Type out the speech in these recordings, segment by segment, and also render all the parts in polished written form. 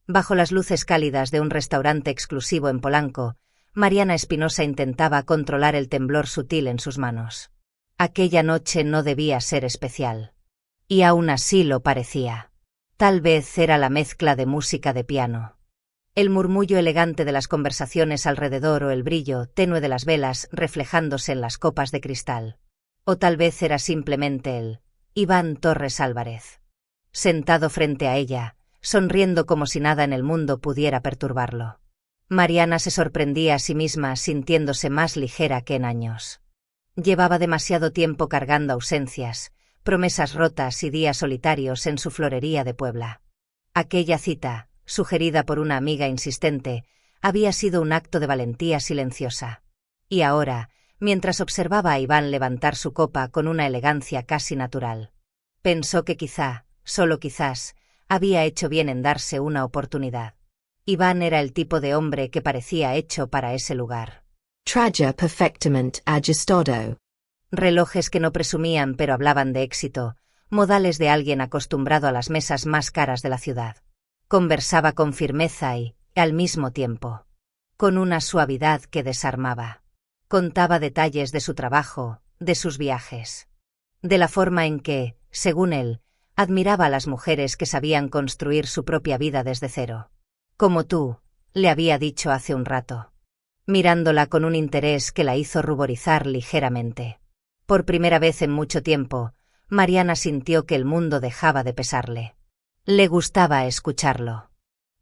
Bajo las luces cálidas de un restaurante exclusivo en Polanco, Mariana Espinosa intentaba controlar el temblor sutil en sus manos. Aquella noche no debía ser especial. Y aún así lo parecía. Tal vez era la mezcla de música de piano, el murmullo elegante de las conversaciones alrededor o el brillo tenue de las velas reflejándose en las copas de cristal. O tal vez era simplemente él, Iván Torres Álvarez, sentado frente a ella, sonriendo como si nada en el mundo pudiera perturbarlo. Mariana se sorprendía a sí misma sintiéndose más ligera que en años. Llevaba demasiado tiempo cargando ausencias, promesas rotas y días solitarios en su florería de Puebla. Aquella cita, sugerida por una amiga insistente, había sido un acto de valentía silenciosa. Y ahora, mientras observaba a Iván levantar su copa con una elegancia casi natural, pensó que quizá, solo quizás, había hecho bien en darse una oportunidad. Iván era el tipo de hombre que parecía hecho para ese lugar. Traja perfectamente ajustado. Relojes que no presumían pero hablaban de éxito, modales de alguien acostumbrado a las mesas más caras de la ciudad. Conversaba con firmeza y, al mismo tiempo, con una suavidad que desarmaba. Contaba detalles de su trabajo, de sus viajes, de la forma en que, según él, admiraba a las mujeres que sabían construir su propia vida desde cero. Como tú, le había dicho hace un rato, mirándola con un interés que la hizo ruborizar ligeramente. Por primera vez en mucho tiempo, Mariana sintió que el mundo dejaba de pesarle. Le gustaba escucharlo.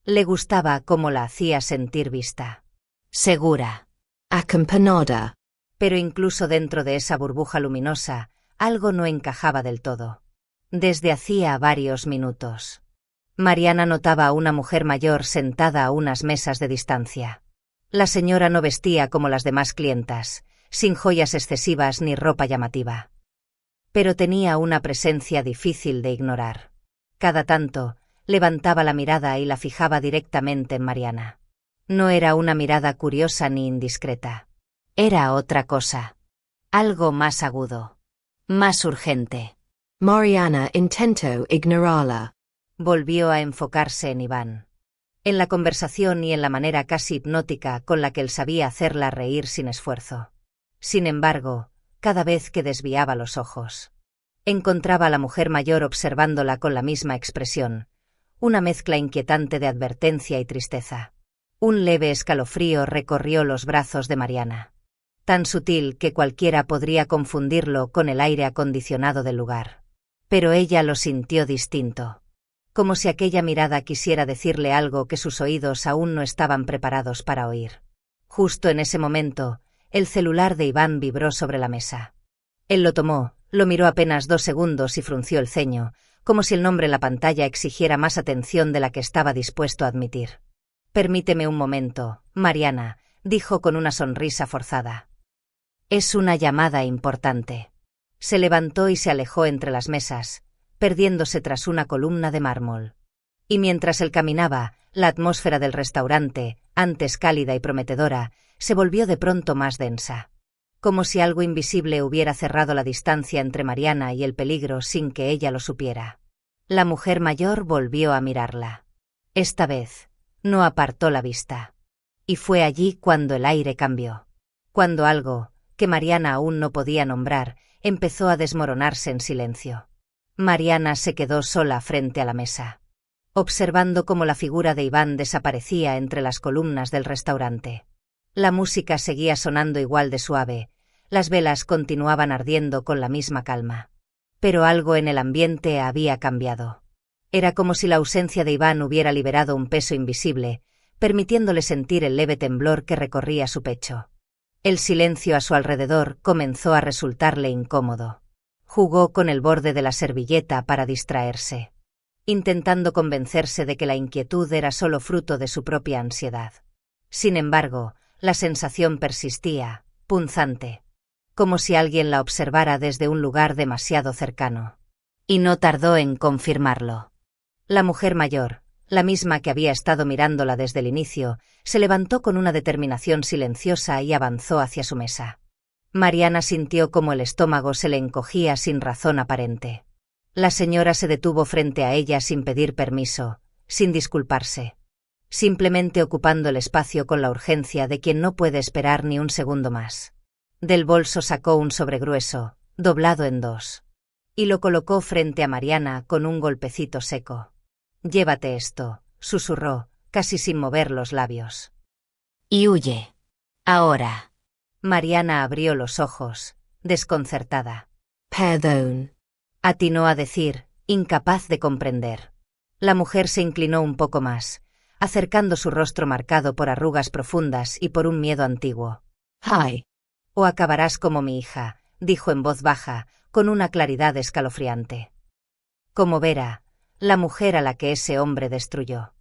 Le gustaba cómo la hacía sentir vista, segura, Acampanada. pero incluso dentro de esa burbuja luminosa, algo no encajaba del todo. Desde hacía varios minutos, Mariana notaba a una mujer mayor sentada a unas mesas de distancia. La señora no vestía como las demás clientas, sin joyas excesivas ni ropa llamativa. Pero tenía una presencia difícil de ignorar. Cada tanto, levantaba la mirada y la fijaba directamente en Mariana. No era una mirada curiosa ni indiscreta. Era otra cosa. Algo más agudo. Más urgente. Mariana intentó ignorarla. Volvió a enfocarse en Iván. En la conversación y en la manera casi hipnótica con la que él sabía hacerla reír sin esfuerzo. Sin embargo, cada vez que desviaba los ojos, encontraba a la mujer mayor observándola con la misma expresión, una mezcla inquietante de advertencia y tristeza. Un leve escalofrío recorrió los brazos de Mariana, tan sutil que cualquiera podría confundirlo con el aire acondicionado del lugar. Pero ella lo sintió distinto, como si aquella mirada quisiera decirle algo que sus oídos aún no estaban preparados para oír. Justo en ese momento, el celular de Iván vibró sobre la mesa. Él lo tomó, lo miró apenas 2 segundos y frunció el ceño, como si el nombre en la pantalla exigiera más atención de la que estaba dispuesto a admitir. «Permíteme un momento, Mariana», dijo con una sonrisa forzada. «Es una llamada importante». Se levantó y se alejó entre las mesas, perdiéndose tras una columna de mármol. Y mientras él caminaba, la atmósfera del restaurante, antes cálida y prometedora, se volvió de pronto más densa. Como si algo invisible hubiera cerrado la distancia entre Mariana y el peligro sin que ella lo supiera. La mujer mayor volvió a mirarla. Esta vez, no apartó la vista. Y fue allí cuando el aire cambió. Cuando algo, que Mariana aún no podía nombrar, empezó a desmoronarse en silencio. Mariana se quedó sola frente a la mesa, observando cómo la figura de Iván desaparecía entre las columnas del restaurante. La música seguía sonando igual de suave, las velas continuaban ardiendo con la misma calma. Pero algo en el ambiente había cambiado. Era como si la ausencia de Iván hubiera liberado un peso invisible, permitiéndole sentir el leve temblor que recorría su pecho. El silencio a su alrededor comenzó a resultarle incómodo. Jugó con el borde de la servilleta para distraerse, intentando convencerse de que la inquietud era solo fruto de su propia ansiedad. Sin embargo, la sensación persistía, punzante, como si alguien la observara desde un lugar demasiado cercano. Y no tardó en confirmarlo. La mujer mayor, la misma que había estado mirándola desde el inicio, se levantó con una determinación silenciosa y avanzó hacia su mesa. Mariana sintió como el estómago se le encogía sin razón aparente. La señora se detuvo frente a ella sin pedir permiso, sin disculparse. simplemente ocupando el espacio con la urgencia de quien no puede esperar ni un segundo más. Del bolso sacó un sobre grueso, doblado en dos, y lo colocó frente a Mariana con un golpecito seco. «Llévate esto», susurró, casi sin mover los labios. Y huye. Ahora. Mariana abrió los ojos, desconcertada. Perdón. Atinó a decir, incapaz de comprender. La mujer se inclinó un poco más, acercando su rostro marcado por arrugas profundas y por un miedo antiguo. Hi. «O acabarás como mi hija», dijo en voz baja, con una claridad escalofriante. Como Vera, la mujer a la que ese hombre destruyó.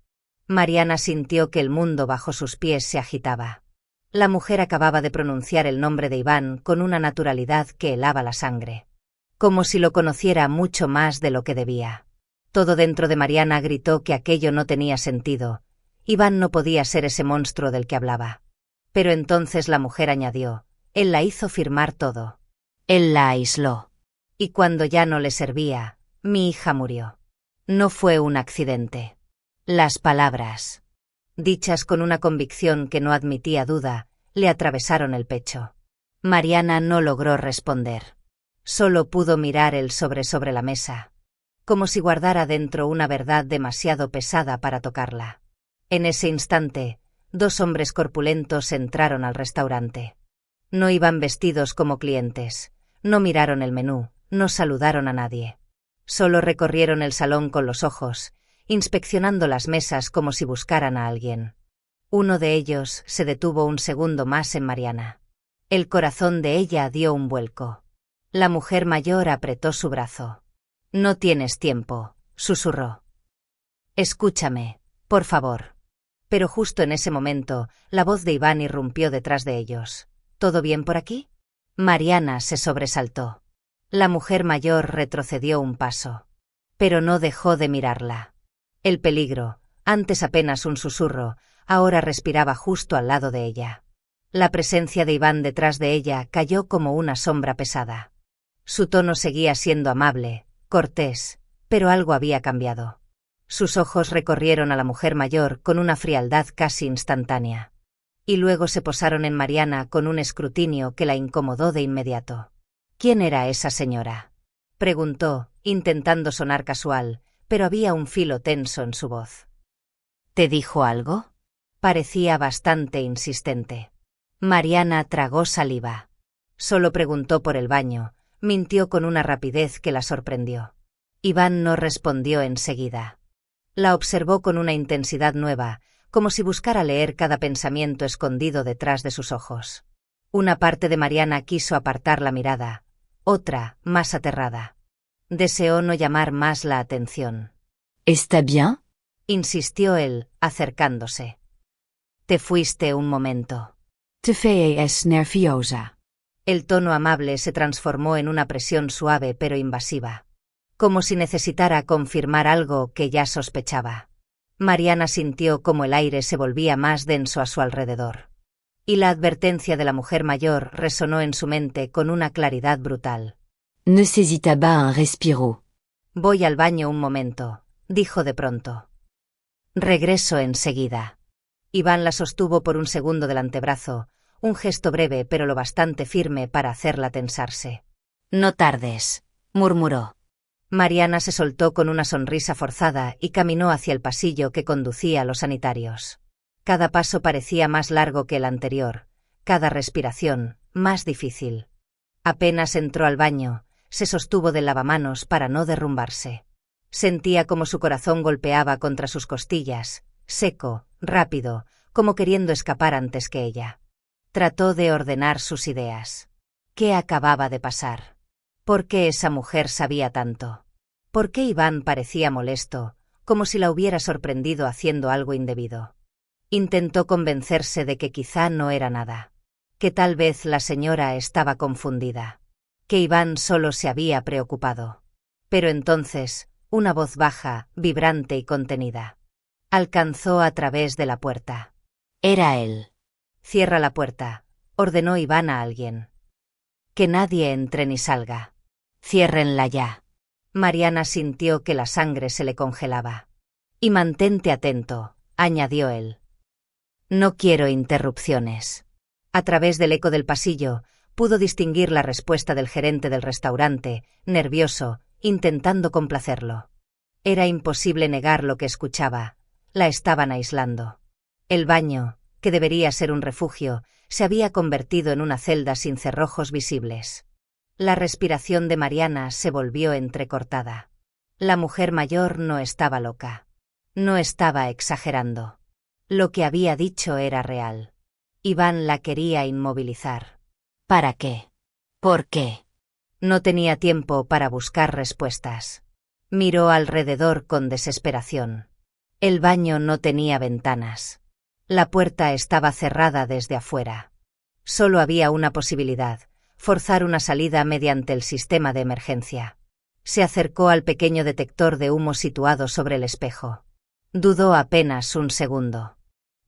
Mariana sintió que el mundo bajo sus pies se agitaba. La mujer acababa de pronunciar el nombre de Iván con una naturalidad que helaba la sangre. Como si lo conociera mucho más de lo que debía. Todo dentro de Mariana gritó que aquello no tenía sentido. Iván no podía ser ese monstruo del que hablaba. Pero entonces la mujer añadió, él la hizo firmar todo. Él la aisló. Y cuando ya no le servía, mi hija murió. No fue un accidente. Las palabras, dichas con una convicción que no admitía duda, le atravesaron el pecho. Mariana no logró responder. Solo pudo mirar el sobre la mesa, como si guardara dentro una verdad demasiado pesada para tocarla. En ese instante, dos hombres corpulentos entraron al restaurante. No iban vestidos como clientes, no miraron el menú, no saludaron a nadie. Solo recorrieron el salón con los ojos, inspeccionando las mesas como si buscaran a alguien. Uno de ellos se detuvo un segundo más en Mariana. El corazón de ella dio un vuelco. La mujer mayor apretó su brazo. «No tienes tiempo», susurró. «Escúchame, por favor». Pero justo en ese momento, la voz de Iván irrumpió detrás de ellos. «¿Todo bien por aquí?» Mariana se sobresaltó. La mujer mayor retrocedió un paso. Pero no dejó de mirarla. El peligro, antes apenas un susurro, ahora respiraba justo al lado de ella. La presencia de Iván detrás de ella cayó como una sombra pesada. Su tono seguía siendo amable, cortés, pero algo había cambiado. Sus ojos recorrieron a la mujer mayor con una frialdad casi instantánea. Y luego se posaron en Mariana con un escrutinio que la incomodó de inmediato. «¿Quién era esa señora?», preguntó, intentando sonar casual, pero había un filo tenso en su voz. «¿Te dijo algo?». Parecía bastante insistente. Mariana tragó saliva. Solo preguntó por el baño, mintió con una rapidez que la sorprendió. Iván no respondió enseguida. La observó con una intensidad nueva, como si buscara leer cada pensamiento escondido detrás de sus ojos. Una parte de Mariana quiso apartar la mirada, otra, más aterrada. Deseó no llamar más la atención. ¿Está bien?, insistió él, acercándose. «Te fuiste un momento». Te fais nerviosa. El tono amable se transformó en una presión suave pero invasiva. Como si necesitara confirmar algo que ya sospechaba. Mariana sintió como el aire se volvía más denso a su alrededor. Y la advertencia de la mujer mayor resonó en su mente con una claridad brutal. Ne saisis pas un respiro. «Voy al baño un momento», dijo de pronto. «Regreso enseguida». Iván la sostuvo por un segundo del antebrazo, un gesto breve pero lo bastante firme para hacerla tensarse. «No tardes», murmuró. Mariana se soltó con una sonrisa forzada y caminó hacia el pasillo que conducía a los sanitarios. Cada paso parecía más largo que el anterior, cada respiración, más difícil. Apenas entró al baño, se sostuvo del lavamanos para no derrumbarse. Sentía como su corazón golpeaba contra sus costillas, seco, rápido, como queriendo escapar antes que ella. Trató de ordenar sus ideas. ¿Qué acababa de pasar? ¿Por qué esa mujer sabía tanto? ¿Por qué Iván parecía molesto, como si la hubiera sorprendido haciendo algo indebido? Intentó convencerse de que quizá no era nada. Que tal vez la señora estaba confundida. Que Iván solo se había preocupado. Pero entonces, una voz baja, vibrante y contenida, alcanzó a través de la puerta. Era él. «Cierra la puerta», ordenó Iván a alguien. «Que nadie entre ni salga. Ciérrenla ya». Mariana sintió que la sangre se le congelaba. «Y mantente atento», añadió él. No quiero interrupciones. A través del eco del pasillo, pudo distinguir la respuesta del gerente del restaurante, nervioso, intentando complacerlo. Era imposible negar lo que escuchaba. La estaban aislando. El baño, que debería ser un refugio, se había convertido en una celda sin cerrojos visibles. La respiración de Mariana se volvió entrecortada. La mujer mayor no estaba loca. No estaba exagerando. Lo que había dicho era real. Iván la quería inmovilizar. ¿Para qué? ¿Por qué? No tenía tiempo para buscar respuestas. Miró alrededor con desesperación. El baño no tenía ventanas. La puerta estaba cerrada desde afuera. Solo había una posibilidad: forzar una salida mediante el sistema de emergencia. Se acercó al pequeño detector de humo situado sobre el espejo. Dudó apenas un segundo.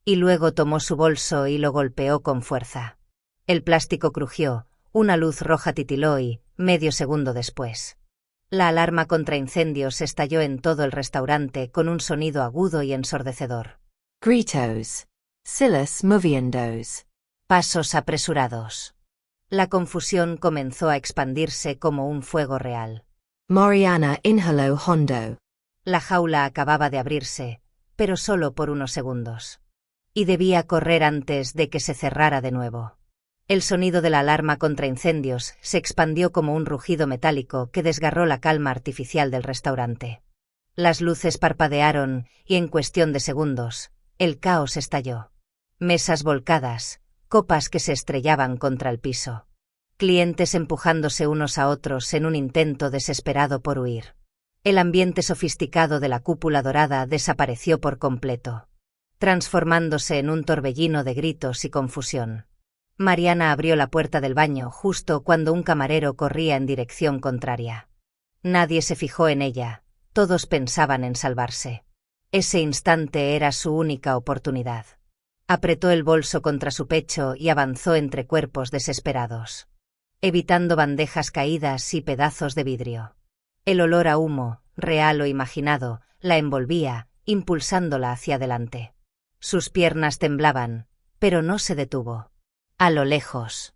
Y luego tomó su bolso y lo golpeó con fuerza. El plástico crujió, una luz roja titiló y, medio segundo después, la alarma contra incendios estalló en todo el restaurante con un sonido agudo y ensordecedor. Gritos. Silas moviendos. Pasos apresurados. La confusión comenzó a expandirse como un fuego real. Mariana inhaló hondo. La jaula acababa de abrirse, pero solo por unos segundos. Y debía correr antes de que se cerrara de nuevo. El sonido de la alarma contra incendios se expandió como un rugido metálico que desgarró la calma artificial del restaurante. Las luces parpadearon y en cuestión de segundos, el caos estalló. Mesas volcadas, copas que se estrellaban contra el piso. Clientes empujándose unos a otros en un intento desesperado por huir. El ambiente sofisticado de la cúpula dorada desapareció por completo, transformándose en un torbellino de gritos y confusión. Mariana abrió la puerta del baño justo cuando un camarero corría en dirección contraria. Nadie se fijó en ella, todos pensaban en salvarse. Ese instante era su única oportunidad. Apretó el bolso contra su pecho y avanzó entre cuerpos desesperados, evitando bandejas caídas y pedazos de vidrio. El olor a humo, real o imaginado, la envolvía, impulsándola hacia adelante. Sus piernas temblaban, pero no se detuvo. A lo lejos,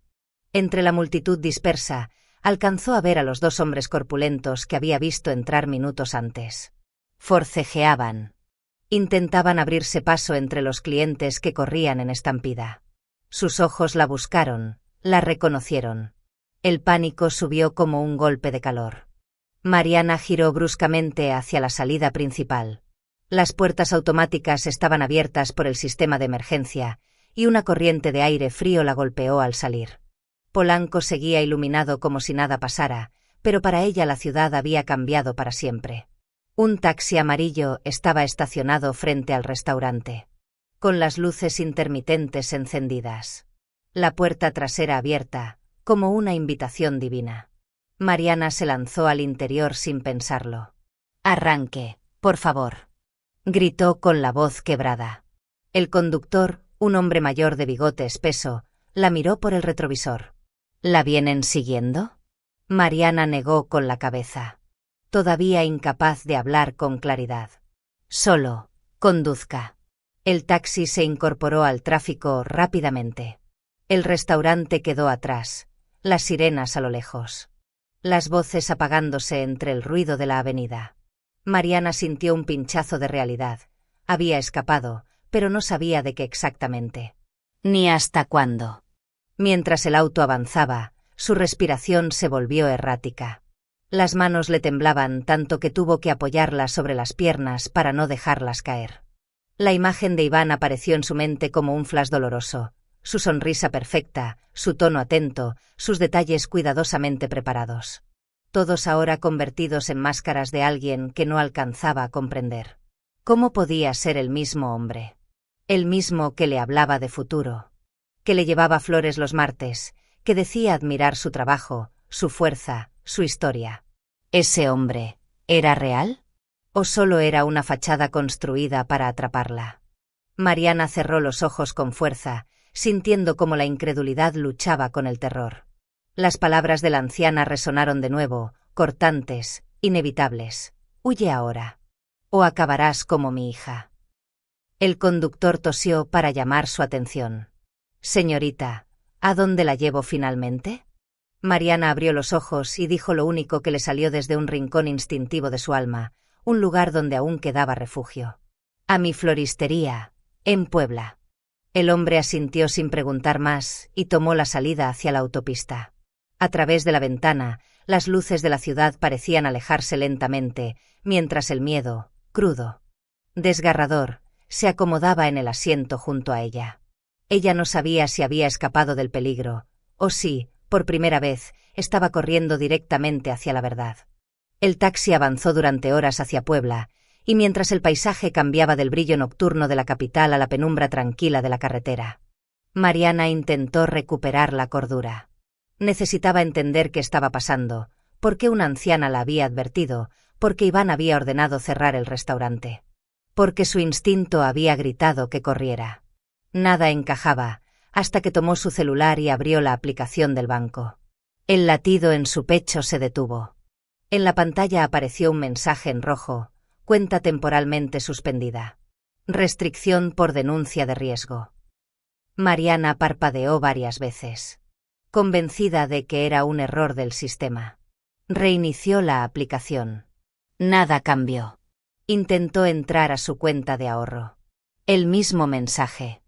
entre la multitud dispersa, alcanzó a ver a los dos hombres corpulentos que había visto entrar minutos antes. Forcejeaban. Intentaban abrirse paso entre los clientes que corrían en estampida. Sus ojos la buscaron, la reconocieron. El pánico subió como un golpe de calor. Mariana giró bruscamente hacia la salida principal. Las puertas automáticas estaban abiertas por el sistema de emergencia, y una corriente de aire frío la golpeó al salir. Polanco seguía iluminado como si nada pasara, pero para ella la ciudad había cambiado para siempre. Un taxi amarillo estaba estacionado frente al restaurante, con las luces intermitentes encendidas. La puerta trasera abierta, como una invitación divina. Mariana se lanzó al interior sin pensarlo. «Arranque, por favor», gritó con la voz quebrada. El conductor, un hombre mayor de bigote espeso, la miró por el retrovisor. ¿La vienen siguiendo? Mariana negó con la cabeza, todavía incapaz de hablar con claridad. Solo, conduzca. El taxi se incorporó al tráfico rápidamente. El restaurante quedó atrás, las sirenas a lo lejos, las voces apagándose entre el ruido de la avenida. Mariana sintió un pinchazo de realidad. Había escapado, pero no sabía de qué exactamente, ni hasta cuándo. Mientras el auto avanzaba, su respiración se volvió errática. Las manos le temblaban tanto que tuvo que apoyarlas sobre las piernas para no dejarlas caer. La imagen de Iván apareció en su mente como un flash doloroso, su sonrisa perfecta, su tono atento, sus detalles cuidadosamente preparados. Todos ahora convertidos en máscaras de alguien que no alcanzaba a comprender. ¿Cómo podía ser el mismo hombre? El mismo que le hablaba de futuro, que le llevaba flores los martes, que decía admirar su trabajo, su fuerza, su historia. ¿Ese hombre era real? ¿O solo era una fachada construida para atraparla? Mariana cerró los ojos con fuerza, sintiendo cómo la incredulidad luchaba con el terror. Las palabras de la anciana resonaron de nuevo, cortantes, inevitables. Huye ahora, o acabarás como mi hija. El conductor tosió para llamar su atención. Señorita, ¿a dónde la llevo finalmente? Mariana abrió los ojos y dijo lo único que le salió desde un rincón instintivo de su alma, un lugar donde aún quedaba refugio. A mi floristería, en Puebla. El hombre asintió sin preguntar más y tomó la salida hacia la autopista. A través de la ventana, las luces de la ciudad parecían alejarse lentamente, mientras el miedo, crudo, desgarrador, se acomodaba en el asiento junto a ella. Ella no sabía si había escapado del peligro, o si, por primera vez, estaba corriendo directamente hacia la verdad. El taxi avanzó durante horas hacia Puebla, y mientras el paisaje cambiaba del brillo nocturno de la capital a la penumbra tranquila de la carretera, Mariana intentó recuperar la cordura. Necesitaba entender qué estaba pasando, por qué una anciana la había advertido, por qué Iván había ordenado cerrar el restaurante. Porque su instinto había gritado que corriera. Nada encajaba, hasta que tomó su celular y abrió la aplicación del banco. El latido en su pecho se detuvo. En la pantalla apareció un mensaje en rojo: cuenta temporalmente suspendida. Restricción por denuncia de riesgo. Mariana parpadeó varias veces, convencida de que era un error del sistema. Reinició la aplicación. Nada cambió. Intentó entrar a su cuenta de ahorro. El mismo mensaje.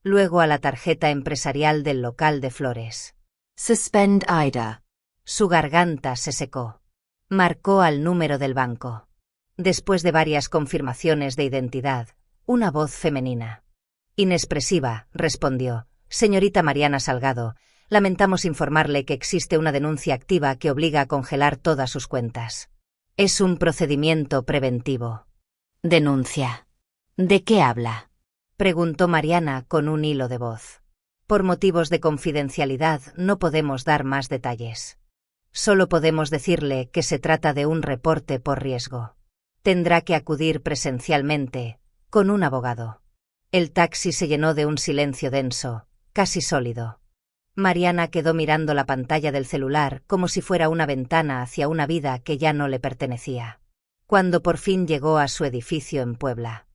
Luego a la tarjeta empresarial del local de flores. Suspend IDA. Su garganta se secó. Marcó al número del banco. Después de varias confirmaciones de identidad, una voz femenina, inexpresiva, respondió: Señorita Mariana Salgado, lamentamos informarle que existe una denuncia activa que obliga a congelar todas sus cuentas. Es un procedimiento preventivo. ¿Denuncia? ¿De qué habla?, preguntó Mariana con un hilo de voz. Por motivos de confidencialidad no podemos dar más detalles. Solo podemos decirle que se trata de un reporte por riesgo. Tendrá que acudir presencialmente, con un abogado. El taxi se llenó de un silencio denso, casi sólido. Mariana quedó mirando la pantalla del celular como si fuera una ventana hacia una vida que ya no le pertenecía. Cuando por fin llegó a su edificio en Puebla,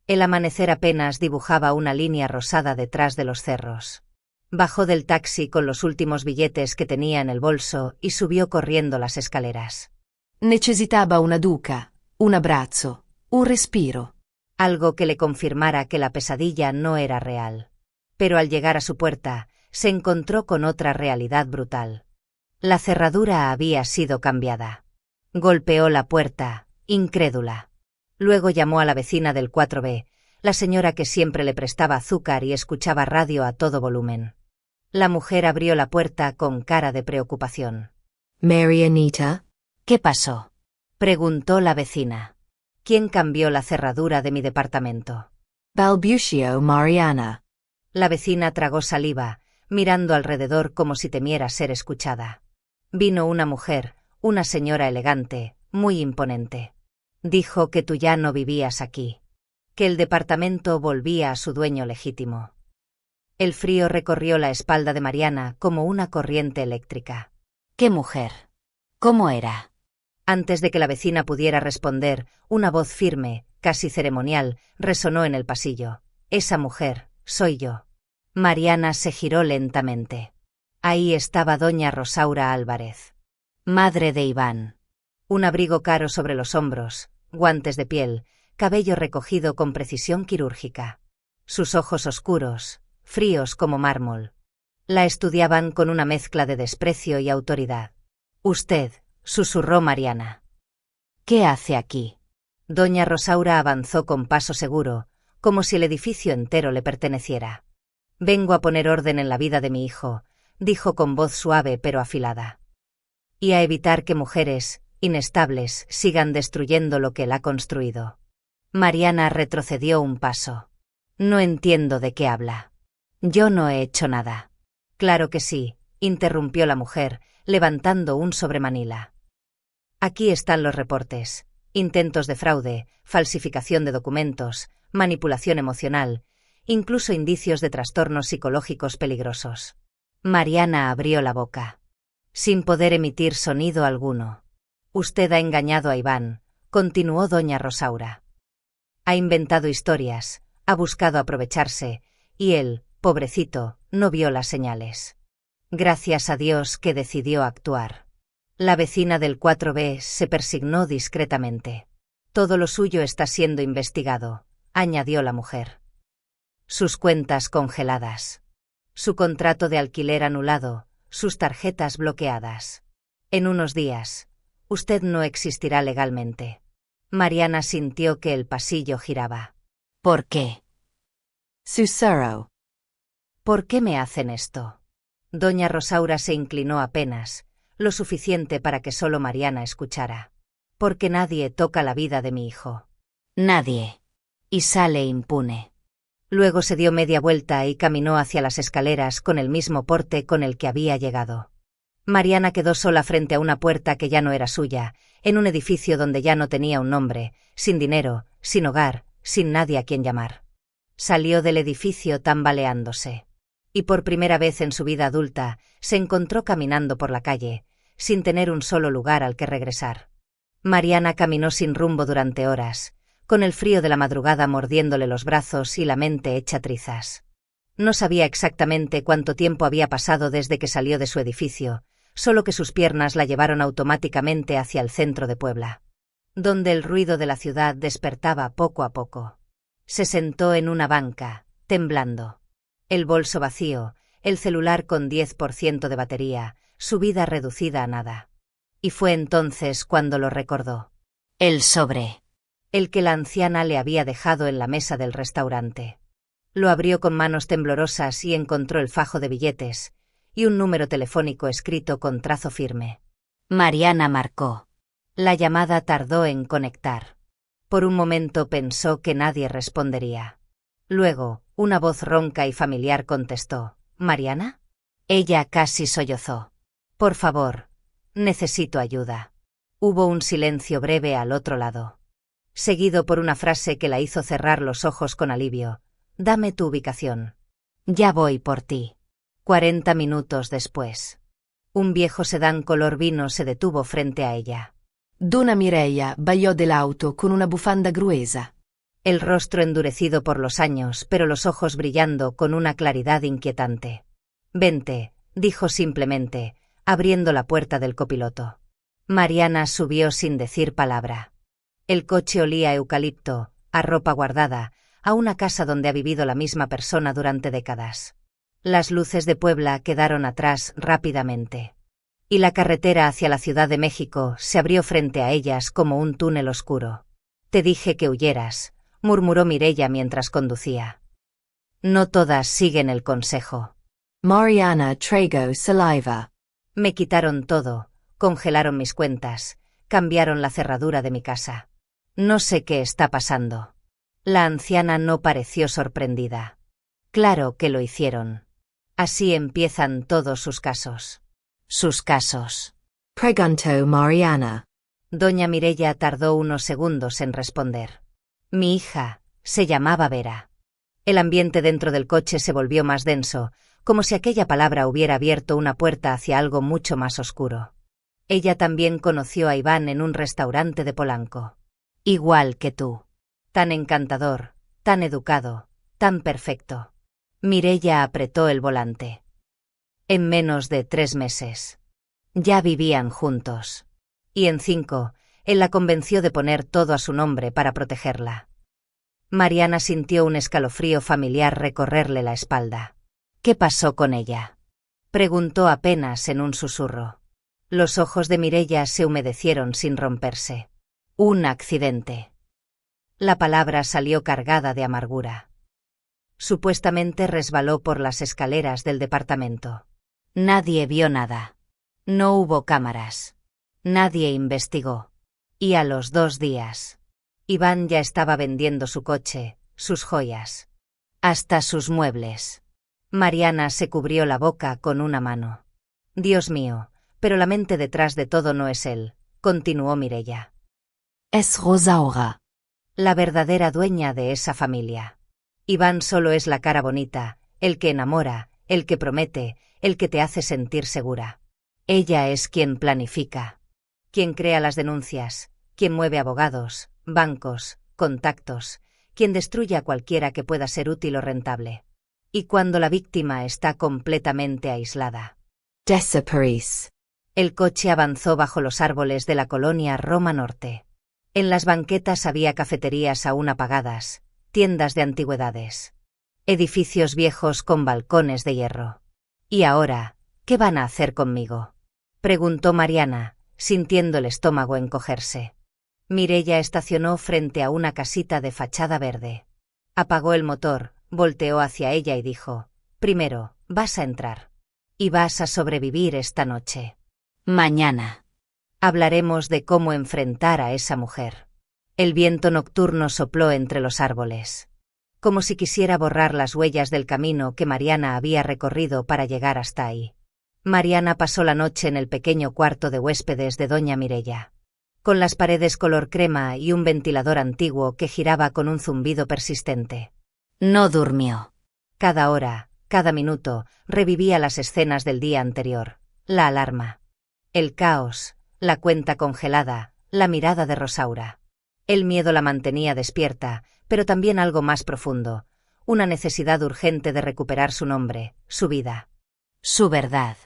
el amanecer apenas dibujaba una línea rosada detrás de los cerros. Bajó del taxi con los últimos billetes que tenía en el bolso y subió corriendo las escaleras. Necesitaba una duca, un abrazo, un respiro. Algo que le confirmara que la pesadilla no era real. Pero al llegar a su puerta, se encontró con otra realidad brutal. La cerradura había sido cambiada. Golpeó la puerta, incrédula. Luego llamó a la vecina del 4B, la señora que siempre le prestaba azúcar y escuchaba radio a todo volumen. La mujer abrió la puerta con cara de preocupación. Mary Anita. ¿Qué pasó?, preguntó la vecina. ¿Quién cambió la cerradura de mi departamento? Balbució Mariana. La vecina tragó saliva, mirando alrededor como si temiera ser escuchada. Vino una mujer, una señora elegante, muy imponente. Dijo que tú ya no vivías aquí. Que el departamento volvía a su dueño legítimo. El frío recorrió la espalda de Mariana como una corriente eléctrica. ¿Qué mujer? ¿Cómo era? Antes de que la vecina pudiera responder, una voz firme, casi ceremonial, resonó en el pasillo. Esa mujer, soy yo. Mariana se giró lentamente. Ahí estaba doña Rosaura Álvarez, madre de Iván. Un abrigo caro sobre los hombros, guantes de piel, cabello recogido con precisión quirúrgica. Sus ojos oscuros, fríos como mármol, la estudiaban con una mezcla de desprecio y autoridad. Usted, susurró Mariana. ¿Qué hace aquí? Doña Rosaura avanzó con paso seguro, como si el edificio entero le perteneciera. Vengo a poner orden en la vida de mi hijo, dijo con voz suave pero afilada. Y a evitar que mujeres, inestables, sigan destruyendo lo que él ha construido. Mariana retrocedió un paso. No entiendo de qué habla. Yo no he hecho nada. Claro que sí, interrumpió la mujer, levantando un sobremanila. Aquí están los reportes: intentos de fraude, falsificación de documentos, manipulación emocional, incluso indicios de trastornos psicológicos peligrosos. Mariana abrió la boca, sin poder emitir sonido alguno. Usted ha engañado a Iván, continuó doña Rosaura. Ha inventado historias, Ha buscado aprovecharse, y él, pobrecito, no vio las señales. Gracias a Dios que decidió actuar. La vecina del 4B se persignó discretamente. Todo lo suyo está siendo investigado, añadió la mujer. Sus cuentas congeladas. Su contrato de alquiler anulado, sus tarjetas bloqueadas. En unos días, usted no existirá legalmente. Mariana sintió que el pasillo giraba. ¿Por qué? Susurró. ¿Por qué me hacen esto? Doña Rosaura se inclinó apenas, lo suficiente para que solo Mariana escuchara. Porque nadie toca la vida de mi hijo. Nadie. Y sale impune. Luego se dio media vuelta y caminó hacia las escaleras con el mismo porte con el que había llegado. Mariana quedó sola frente a una puerta que ya no era suya, en un edificio donde ya no tenía un nombre, sin dinero, sin hogar, sin nadie a quien llamar. Salió del edificio tambaleándose. Y por primera vez en su vida adulta, se encontró caminando por la calle, sin tener un solo lugar al que regresar. Mariana caminó sin rumbo durante horas, con el frío de la madrugada mordiéndole los brazos y la mente hecha trizas. No sabía exactamente cuánto tiempo había pasado desde que salió de su edificio, solo que sus piernas la llevaron automáticamente hacia el centro de Puebla, donde el ruido de la ciudad despertaba poco a poco. Se sentó en una banca, temblando. El bolso vacío, el celular con 10% de batería, su vida reducida a nada. Y fue entonces cuando lo recordó. El sobre. El que la anciana le había dejado en la mesa del restaurante. Lo abrió con manos temblorosas y encontró el fajo de billetes, y un número telefónico escrito con trazo firme. Mariana marcó. La llamada tardó en conectar. Por un momento pensó que nadie respondería. Luego, una voz ronca y familiar contestó. ¿Mariana? Ella casi sollozó. Por favor, necesito ayuda. Hubo un silencio breve al otro lado, seguido por una frase que la hizo cerrar los ojos con alivio. Dame tu ubicación. Ya voy por ti. 40 minutos después. Un viejo sedán color vino se detuvo frente a ella. Donna Mireia bajò dell'auto con una bufanda gruesa. El rostro endurecido por los años, pero los ojos brillando con una claridad inquietante. Vente, dijo simplemente, abriendo la puerta del copiloto. Mariana subió sin decir palabra. El coche olía a eucalipto, a ropa guardada, a una casa donde ha vivido la misma persona durante décadas. Las luces de Puebla quedaron atrás rápidamente. Y la carretera hacia la Ciudad de México se abrió frente a ellas como un túnel oscuro. Te dije que huyeras, murmuró Mireia mientras conducía. No todas siguen el consejo. Mariana tragó saliva. Me quitaron todo, congelaron mis cuentas, cambiaron la cerradura de mi casa. No sé qué está pasando. La anciana no pareció sorprendida. Claro que lo hicieron. Así empiezan todos sus casos. Sus casos. Preguntó Mariana. Doña Mireia tardó unos segundos en responder. Mi hija, se llamaba Vera. El ambiente dentro del coche se volvió más denso, como si aquella palabra hubiera abierto una puerta hacia algo mucho más oscuro. Ella también conoció a Iván en un restaurante de Polanco. Igual que tú. Tan encantador, tan educado, tan perfecto. Mireia apretó el volante. En menos de 3 meses. Ya vivían juntos. Y en 5, él la convenció de poner todo a su nombre para protegerla. Mariana sintió un escalofrío familiar recorrerle la espalda. ¿Qué pasó con ella? Preguntó apenas en un susurro. Los ojos de Mireia se humedecieron sin romperse. Un accidente. La palabra salió cargada de amargura. Supuestamente resbaló por las escaleras del departamento. Nadie vio nada. No hubo cámaras. Nadie investigó. Y a los 2 días, Iván ya estaba vendiendo su coche, sus joyas, hasta sus muebles. Mariana se cubrió la boca con una mano. Dios mío, pero la mente detrás de todo no es él, continuó Mireia. Es Rosaura. La verdadera dueña de esa familia. Iván solo es la cara bonita, el que enamora, el que promete, el que te hace sentir segura. Ella es quien planifica, quien crea las denuncias, quien mueve abogados, bancos, contactos, quien destruye a cualquiera que pueda ser útil o rentable. Y cuando la víctima está completamente aislada. Desaparece. El coche avanzó bajo los árboles de la colonia Roma Norte. En las banquetas había cafeterías aún apagadas, tiendas de antigüedades. Edificios viejos con balcones de hierro. ¿Y ahora, qué van a hacer conmigo?, preguntó Mariana, sintiendo el estómago encogerse. Mireia estacionó frente a una casita de fachada verde. Apagó el motor, volteó hacia ella y dijo: primero, vas a entrar. Y vas a sobrevivir esta noche. Mañana hablaremos de cómo enfrentar a esa mujer. El viento nocturno sopló entre los árboles, como si quisiera borrar las huellas del camino que Mariana había recorrido para llegar hasta ahí. Mariana pasó la noche en el pequeño cuarto de huéspedes de doña Mireia, con las paredes color crema y un ventilador antiguo que giraba con un zumbido persistente. no durmió. Cada hora, cada minuto, revivía las escenas del día anterior, la alarma, el caos, la cuenta congelada, la mirada de Rosaura. El miedo la mantenía despierta, pero también algo más profundo, una necesidad urgente de recuperar su nombre, su vida, su verdad.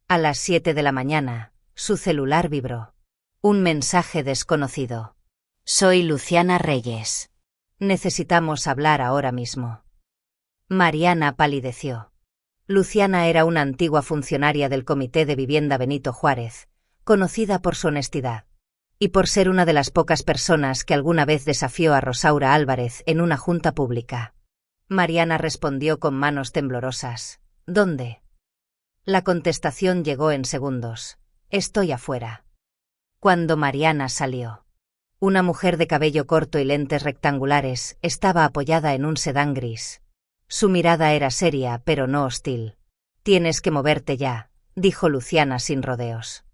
A las 7 de la mañana, su celular vibró. Un mensaje desconocido. Soy Luciana Reyes. Necesitamos hablar ahora mismo. Mariana palideció. Luciana era una antigua funcionaria del Comité de Vivienda Benito Juárez, conocida por su honestidad. Y por ser una de las pocas personas que alguna vez desafió a Rosaura Álvarez en una junta pública. Mariana respondió con manos temblorosas. ¿Dónde? La contestación llegó en segundos. Estoy afuera. Cuando Mariana salió, una mujer de cabello corto y lentes rectangulares estaba apoyada en un sedán gris. Su mirada era seria pero no hostil. Tienes que moverte ya, dijo Luciana sin rodeos.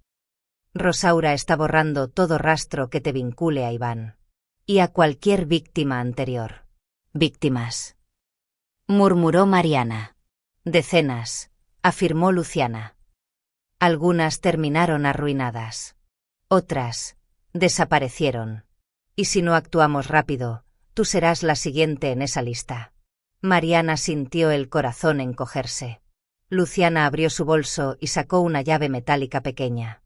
Rosaura está borrando todo rastro que te vincule a Iván. Y a cualquier víctima anterior. Víctimas, murmuró Mariana. Decenas, afirmó Luciana. Algunas terminaron arruinadas. Otras desaparecieron. Y si no actuamos rápido, tú serás la siguiente en esa lista. Mariana sintió el corazón encogerse. Luciana abrió su bolso y sacó una llave metálica pequeña.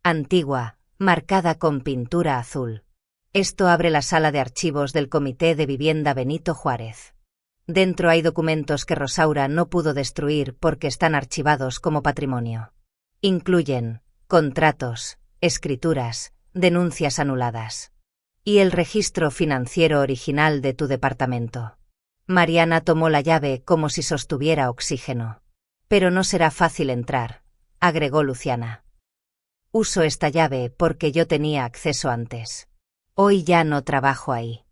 Antigua, marcada con pintura azul. Esto abre la sala de archivos del Comité de Vivienda Benito Juárez. Dentro hay documentos que Rosaura no pudo destruir porque están archivados como patrimonio. Incluyen contratos, escrituras, denuncias anuladas. Y el registro financiero original de tu departamento. Mariana tomó la llave como si sostuviera oxígeno. Pero no será fácil entrar, agregó Luciana. Uso esta llave porque yo tenía acceso antes. Hoy ya no trabajo ahí.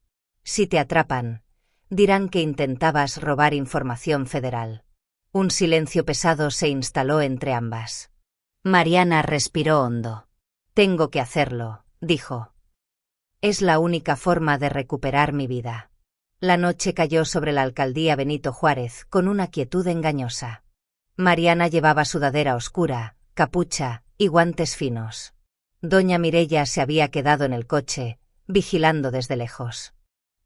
Si te atrapan, dirán que intentabas robar información federal. Un silencio pesado se instaló entre ambas. Mariana respiró hondo. Tengo que hacerlo, dijo. Es la única forma de recuperar mi vida. La noche cayó sobre la alcaldía Benito Juárez con una quietud engañosa. Mariana llevaba sudadera oscura, capucha y guantes finos. Doña Mireia se había quedado en el coche, vigilando desde lejos.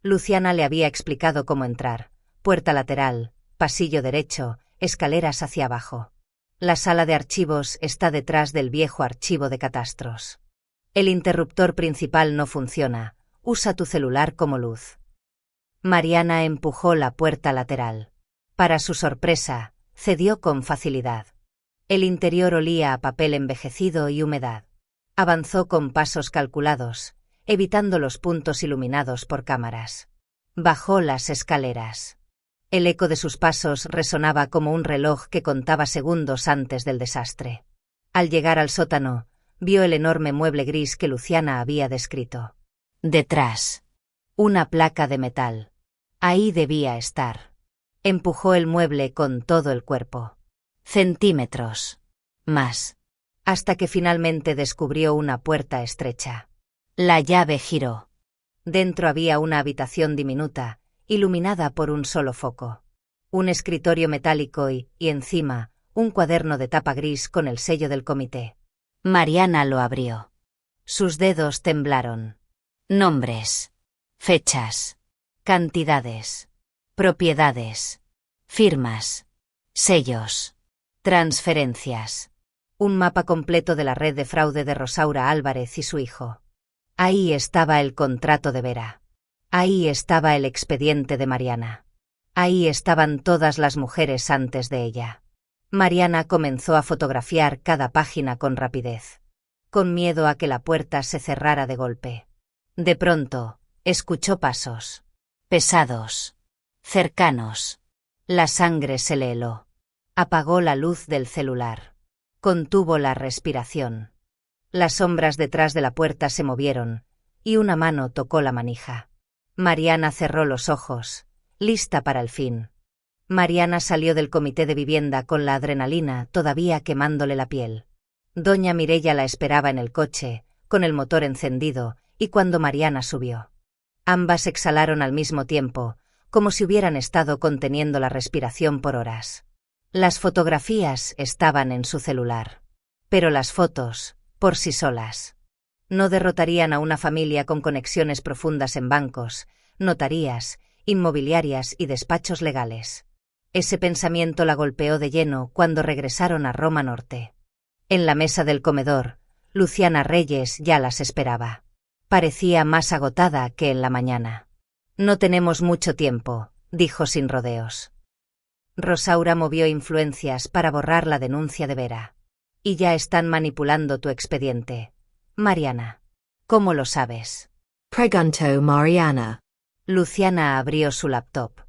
Luciana le había explicado cómo entrar: puerta lateral, pasillo derecho, escaleras hacia abajo. La sala de archivos está detrás del viejo archivo de catastros. El interruptor principal no funciona, usa tu celular como luz. Mariana empujó la puerta lateral. Para su sorpresa, cedió con facilidad. El interior olía a papel envejecido y humedad. Avanzó con pasos calculados, evitando los puntos iluminados por cámaras. Bajó las escaleras. El eco de sus pasos resonaba como un reloj que contaba segundos antes del desastre. Al llegar al sótano, vio el enorme mueble gris que Luciana había descrito. Detrás, una placa de metal. Ahí debía estar. Empujó el mueble con todo el cuerpo. Centímetros. Más. Hasta que finalmente descubrió una puerta estrecha. La llave giró. Dentro había una habitación diminuta, iluminada por un solo foco. Un escritorio metálico y encima, un cuaderno de tapa gris con el sello del comité. Mariana lo abrió. Sus dedos temblaron. Nombres. Fechas. Cantidades. Propiedades. Firmas. Sellos. Transferencias. Un mapa completo de la red de fraude de Rosaura Álvarez y su hijo. Ahí estaba el contrato de Vera. Ahí estaba el expediente de Mariana. Ahí estaban todas las mujeres antes de ella. Mariana comenzó a fotografiar cada página con rapidez, con miedo a que la puerta se cerrara de golpe. De pronto, escuchó pasos. Pesados. Cercanos. La sangre se le heló. Apagó la luz del celular. Contuvo la respiración. Las sombras detrás de la puerta se movieron, y una mano tocó la manija. Mariana cerró los ojos, lista para el fin. Mariana salió del comité de vivienda con la adrenalina todavía quemándole la piel. Doña Mireia la esperaba en el coche, con el motor encendido, y cuando Mariana subió. Ambas exhalaron al mismo tiempo, como si hubieran estado conteniendo la respiración por horas. Las fotografías estaban en su celular. Pero las fotos, por sí solas, no derrotarían a una familia con conexiones profundas en bancos, notarías, inmobiliarias y despachos legales. Ese pensamiento la golpeó de lleno cuando regresaron a Roma Norte. En la mesa del comedor, Luciana Reyes ya las esperaba. Parecía más agotada que en la mañana. No tenemos mucho tiempo, dijo sin rodeos. Rosaura movió influencias para borrar la denuncia de Vera. Y ya están manipulando tu expediente. Mariana. ¿Cómo lo sabes? Preguntó Mariana. Luciana abrió su laptop.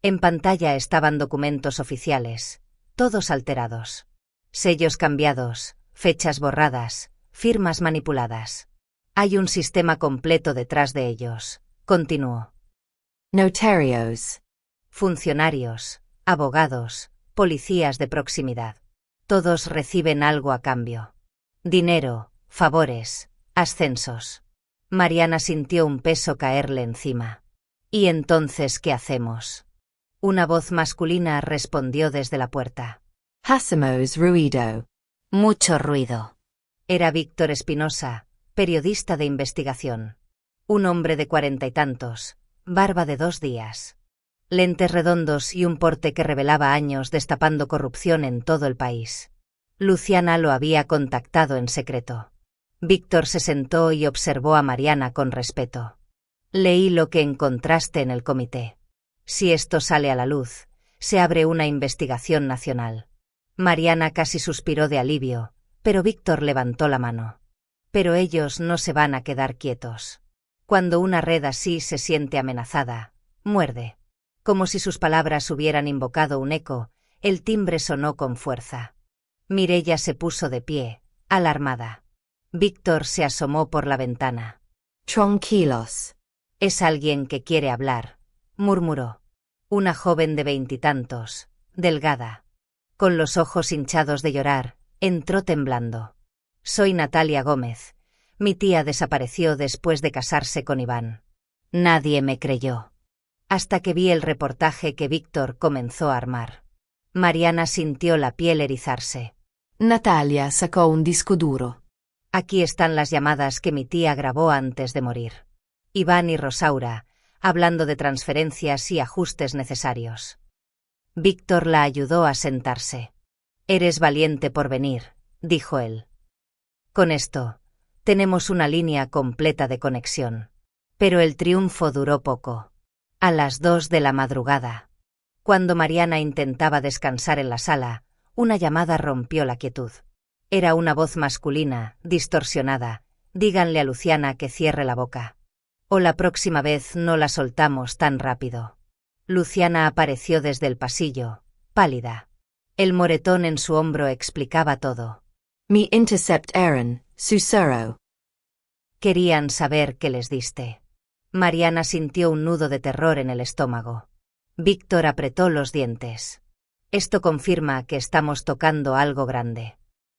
En pantalla estaban documentos oficiales, todos alterados. Sellos cambiados, fechas borradas, firmas manipuladas. Hay un sistema completo detrás de ellos, continuó. Notarios. Funcionarios, abogados, policías de proximidad. Todos reciben algo a cambio. Dinero, favores, ascensos. Mariana sintió un peso caerle encima. ¿Y entonces qué hacemos? Una voz masculina respondió desde la puerta. Hacemos ruido. Mucho ruido. Era Víctor Espinosa, periodista de investigación. Un hombre de 40 y tantos, barba de 2 días. Lentes redondos y un porte que revelaba años destapando corrupción en todo el país. Luciana lo había contactado en secreto. Víctor se sentó y observó a Mariana con respeto. Leí lo que encontraste en el comité. Si esto sale a la luz, se abre una investigación nacional. Mariana casi suspiró de alivio, pero Víctor levantó la mano. Pero ellos no se van a quedar quietos. Cuando una red así se siente amenazada, muerde. Como si sus palabras hubieran invocado un eco, el timbre sonó con fuerza. Mireia se puso de pie, alarmada. Víctor se asomó por la ventana. Tranquilos. Es alguien que quiere hablar, murmuró. Una joven de 20 y tantos, delgada. Con los ojos hinchados de llorar, entró temblando. Soy Natalia Gómez. Mi tía desapareció después de casarse con Iván. Nadie me creyó. Hasta que vi el reportaje que Víctor comenzó a armar. Mariana sintió la piel erizarse. Natalia sacó un disco duro. Aquí están las llamadas que mi tía grabó antes de morir. Iván y Rosaura, hablando de transferencias y ajustes necesarios. Víctor la ayudó a sentarse. Eres valiente por venir, dijo él. Con esto, tenemos una línea completa de conexión. Pero el triunfo duró poco. A las 2 de la madrugada. Cuando Mariana intentaba descansar en la sala, una llamada rompió la quietud. Era una voz masculina, distorsionada. Díganle a Luciana que cierre la boca. O la próxima vez no la soltamos tan rápido. Luciana apareció desde el pasillo, pálida. El moretón en su hombro explicaba todo. Mi intercept Aaron, susurro. Querían saber qué les diste. Mariana sintió un nudo de terror en el estómago. Víctor apretó los dientes. Esto confirma que estamos tocando algo grande.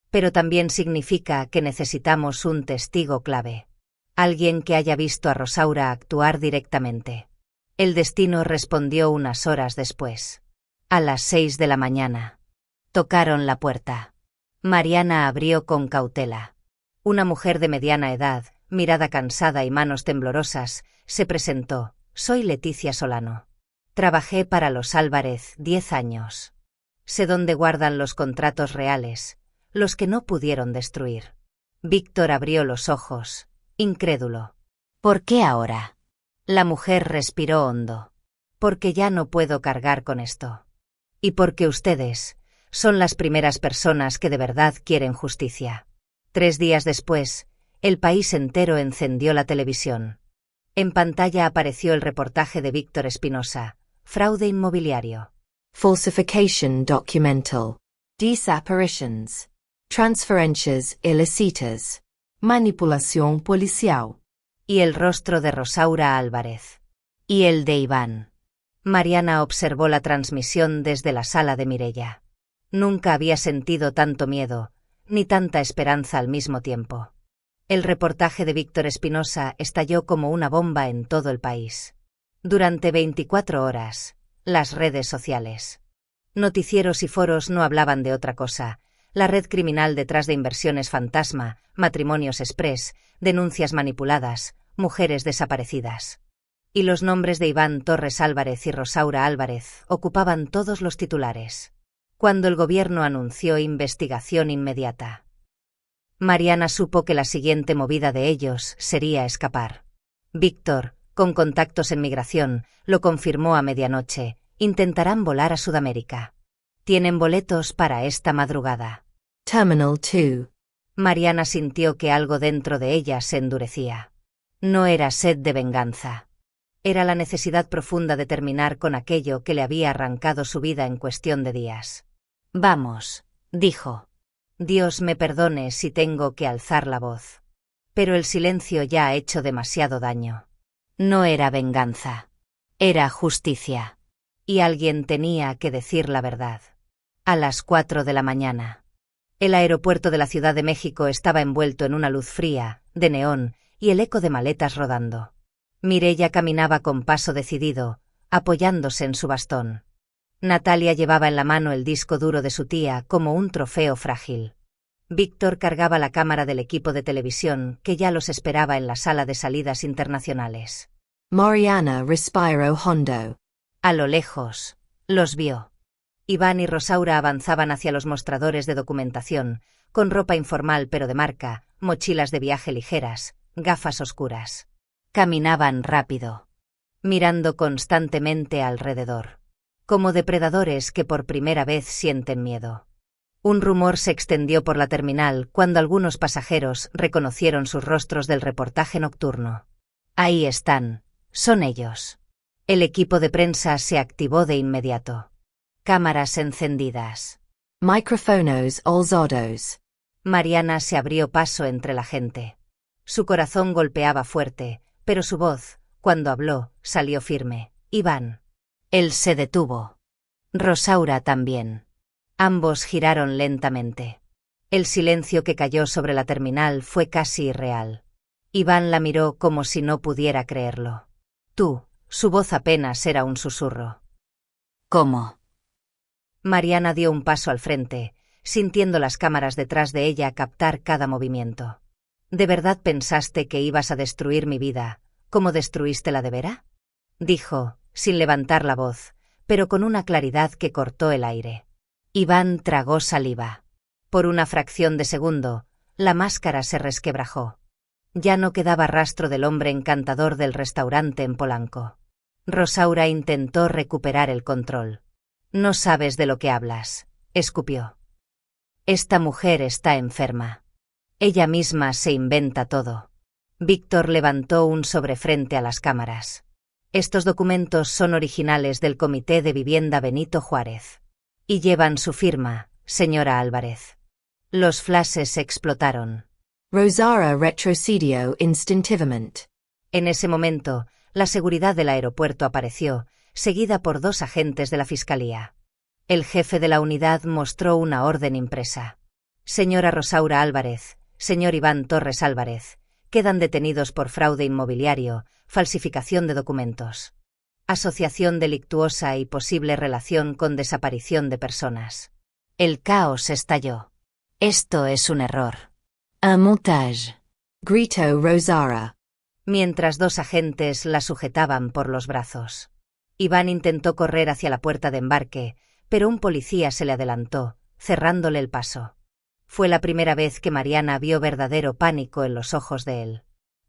Pero también significa que necesitamos un testigo clave. Alguien que haya visto a Rosaura actuar directamente. El destino respondió unas horas después. A las 6 de la mañana. Tocaron la puerta. Mariana abrió con cautela. Una mujer de mediana edad, mirada cansada y manos temblorosas, se presentó, Soy Leticia Solano. Trabajé para los Álvarez 10 años. Sé dónde guardan los contratos reales, los que no pudieron destruir. Víctor abrió los ojos, incrédulo. ¿Por qué ahora? La mujer respiró hondo. Porque ya no puedo cargar con esto. Y porque ustedes son las primeras personas que de verdad quieren justicia. 3 días después, el país entero encendió la televisión. En pantalla apareció el reportaje de Víctor Espinosa, fraude inmobiliario. Falsification documental. Desapparitions. Transferencias ilícitas. Manipulación policial. Y el rostro de Rosaura Álvarez. Y el de Iván. Mariana observó la transmisión desde la sala de Mireia. Nunca había sentido tanto miedo, ni tanta esperanza al mismo tiempo. El reportaje de Víctor Espinosa estalló como una bomba en todo el país. Durante 24 horas, las redes sociales. Noticieros y foros no hablaban de otra cosa. La red criminal detrás de inversiones fantasma, matrimonios express, denuncias manipuladas, mujeres desaparecidas. Y los nombres de Iván Torres Álvarez y Rosaura Álvarez ocupaban todos los titulares. Cuando el gobierno anunció investigación inmediata. Mariana supo que la siguiente movida de ellos sería escapar. Víctor, con contactos en migración, lo confirmó a medianoche. Intentarán volar a Sudamérica. Tienen boletos para esta madrugada. Terminal 2. Mariana sintió que algo dentro de ella se endurecía. No era sed de venganza. Era la necesidad profunda de terminar con aquello que le había arrancado su vida en cuestión de días. Vamos, dijo. Dios me perdone si tengo que alzar la voz. Pero el silencio ya ha hecho demasiado daño. No era venganza. Era justicia. Y alguien tenía que decir la verdad. A las 4 de la mañana. El aeropuerto de la Ciudad de México estaba envuelto en una luz fría, de neón, y el eco de maletas rodando. Mireia caminaba con paso decidido, apoyándose en su bastón. Natalia llevaba en la mano el disco duro de su tía como un trofeo frágil. Víctor cargaba la cámara del equipo de televisión que ya los esperaba en la sala de salidas internacionales. Mariana respiró hondo. A lo lejos, los vio. Iván y Rosaura avanzaban hacia los mostradores de documentación, con ropa informal pero de marca, mochilas de viaje ligeras, gafas oscuras. Caminaban rápido, mirando constantemente alrededor, como depredadores que por primera vez sienten miedo. Un rumor se extendió por la terminal cuando algunos pasajeros reconocieron sus rostros del reportaje nocturno. Ahí están, son ellos. El equipo de prensa se activó de inmediato. Cámaras encendidas. Micrófonos alzados. Mariana se abrió paso entre la gente. Su corazón golpeaba fuerte, pero su voz, cuando habló, salió firme. Iván. Él se detuvo. Rosaura también. Ambos giraron lentamente. El silencio que cayó sobre la terminal fue casi irreal. Iván la miró como si no pudiera creerlo. Tú, su voz apenas era un susurro. ¿Cómo? Mariana dio un paso al frente, sintiendo las cámaras detrás de ella captar cada movimiento. ¿De verdad pensaste que ibas a destruir mi vida, como destruiste la de Vera? Dijo, sin levantar la voz, pero con una claridad que cortó el aire. Iván tragó saliva. Por una fracción de segundo, la máscara se resquebrajó. Ya no quedaba rastro del hombre encantador del restaurante en Polanco. Rosaura intentó recuperar el control. No sabes de lo que hablas, escupió. Esta mujer está enferma. Ella misma se inventa todo. Víctor levantó un sobrefrente a las cámaras. Estos documentos son originales del Comité de Vivienda Benito Juárez. Y llevan su firma, señora Álvarez. Los flashes explotaron. Rosaura retrocedió instintivamente. En ese momento, la seguridad del aeropuerto apareció, seguida por 2 agentes de la fiscalía. El jefe de la unidad mostró una orden impresa. Señora Rosaura Álvarez, señor Iván Torres Álvarez, quedan detenidos por fraude inmobiliario, falsificación de documentos, asociación delictuosa y posible relación con desaparición de personas. El caos estalló. Esto es un error. Un montage. Gritó Rosaura. mientras 2 agentes la sujetaban por los brazos. Iván intentó correr hacia la puerta de embarque, pero un policía se le adelantó, cerrándole el paso. Fue la primera vez que Mariana vio verdadero pánico en los ojos de él.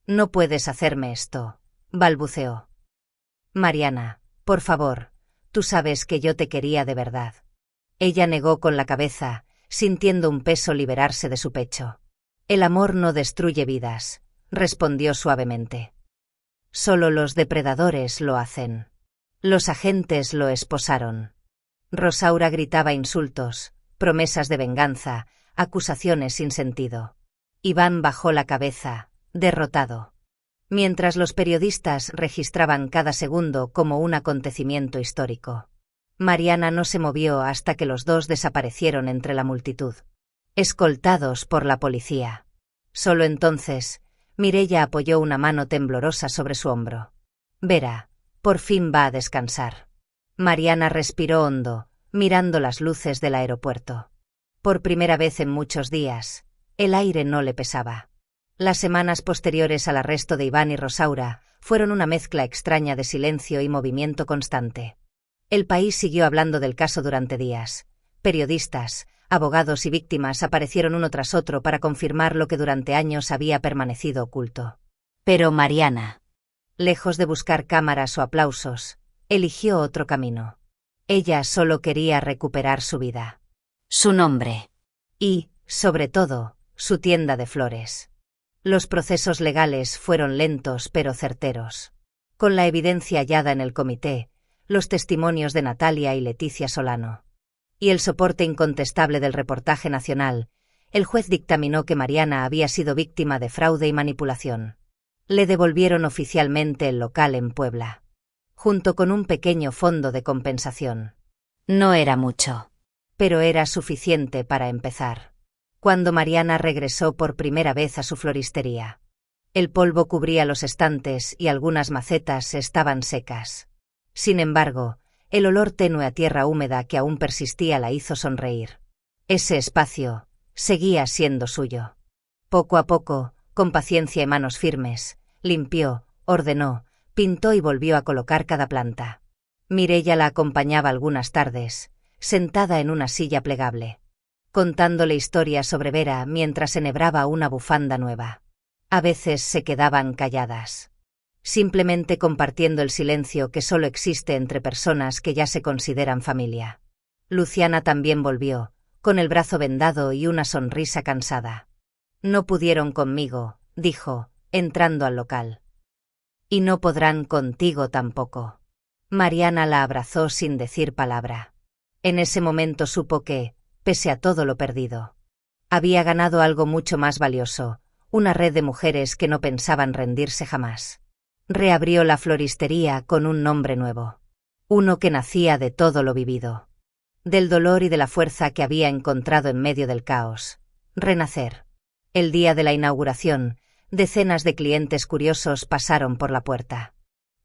«No puedes hacerme esto», balbuceó. «Mariana, por favor, tú sabes que yo te quería de verdad». Ella negó con la cabeza, sintiendo un peso liberarse de su pecho. «El amor no destruye vidas», respondió suavemente. «Solo los depredadores lo hacen. Los agentes lo esposaron». Rosaura gritaba insultos, promesas de venganza, acusaciones sin sentido. Iván bajó la cabeza, derrotado. Mientras los periodistas registraban cada segundo como un acontecimiento histórico. Mariana no se movió hasta que los 2 desaparecieron entre la multitud, escoltados por la policía. Solo entonces, Mireia apoyó una mano temblorosa sobre su hombro. «Vera, por fin va a descansar». Mariana respiró hondo, mirando las luces del aeropuerto. Por primera vez en muchos días, el aire no le pesaba. Las semanas posteriores al arresto de Iván y Rosaura fueron una mezcla extraña de silencio y movimiento constante. El país siguió hablando del caso durante días. Periodistas, abogados y víctimas aparecieron uno tras otro para confirmar lo que durante años había permanecido oculto. Pero Mariana, lejos de buscar cámaras o aplausos, eligió otro camino. Ella solo quería recuperar su vida. Su nombre. Y, sobre todo, su tienda de flores. Los procesos legales fueron lentos pero certeros. Con la evidencia hallada en el comité, los testimonios de Natalia y Leticia Solano, y el soporte incontestable del reportaje nacional, el juez dictaminó que Mariana había sido víctima de fraude y manipulación. Le devolvieron oficialmente el local en Puebla, junto con un pequeño fondo de compensación. No era mucho, pero era suficiente para empezar. Cuando Mariana regresó por primera vez a su floristería, el polvo cubría los estantes y algunas macetas estaban secas. Sin embargo, el olor tenue a tierra húmeda que aún persistía la hizo sonreír. Ese espacio seguía siendo suyo. Poco a poco, con paciencia y manos firmes, limpió, ordenó, pintó y volvió a colocar cada planta. Mireia la acompañaba algunas tardes, sentada en una silla plegable, contándole historias sobre Vera mientras enhebraba una bufanda nueva. A veces se quedaban calladas, simplemente compartiendo el silencio que solo existe entre personas que ya se consideran familia. Luciana también volvió, con el brazo vendado y una sonrisa cansada. «No pudieron conmigo», dijo, entrando al local. «Y no podrán contigo tampoco». Mariana la abrazó sin decir palabra. En ese momento supo que, pese a todo lo perdido, había ganado algo mucho más valioso, una red de mujeres que no pensaban rendirse jamás. Reabrió la floristería con un nombre nuevo. Uno que nacía de todo lo vivido. Del dolor y de la fuerza que había encontrado en medio del caos. Renacer. El día de la inauguración, decenas de clientes curiosos pasaron por la puerta.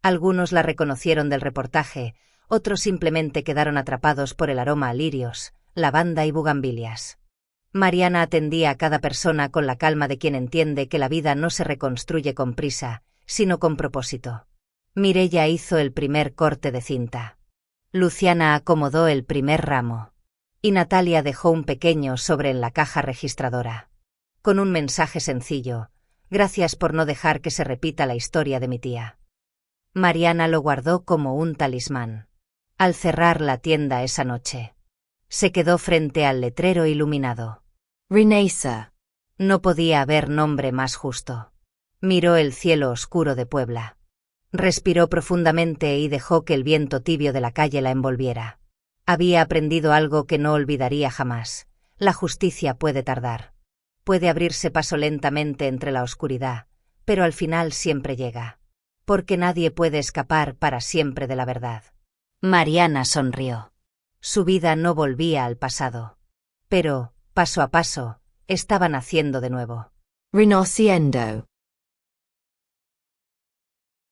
Algunos la reconocieron del reportaje, otros simplemente quedaron atrapados por el aroma a lirios, lavanda y bugambilias. Mariana atendía a cada persona con la calma de quien entiende que la vida no se reconstruye con prisa, sino con propósito. Mireia hizo el primer corte de cinta. Luciana acomodó el primer ramo. Y Natalia dejó un pequeño sobre en la caja registradora. Con un mensaje sencillo: «Gracias por no dejar que se repita la historia de mi tía». Mariana lo guardó como un talismán. Al cerrar la tienda esa noche, se quedó frente al letrero iluminado. «Renaissance». No podía haber nombre más justo. Miró el cielo oscuro de Puebla. Respiró profundamente y dejó que el viento tibio de la calle la envolviera. Había aprendido algo que no olvidaría jamás. La justicia puede tardar. Puede abrirse paso lentamente entre la oscuridad, pero al final siempre llega. Porque nadie puede escapar para siempre de la verdad. Mariana sonrió. Su vida no volvía al pasado. Pero, paso a paso, estaba naciendo de nuevo. Rinasciendo.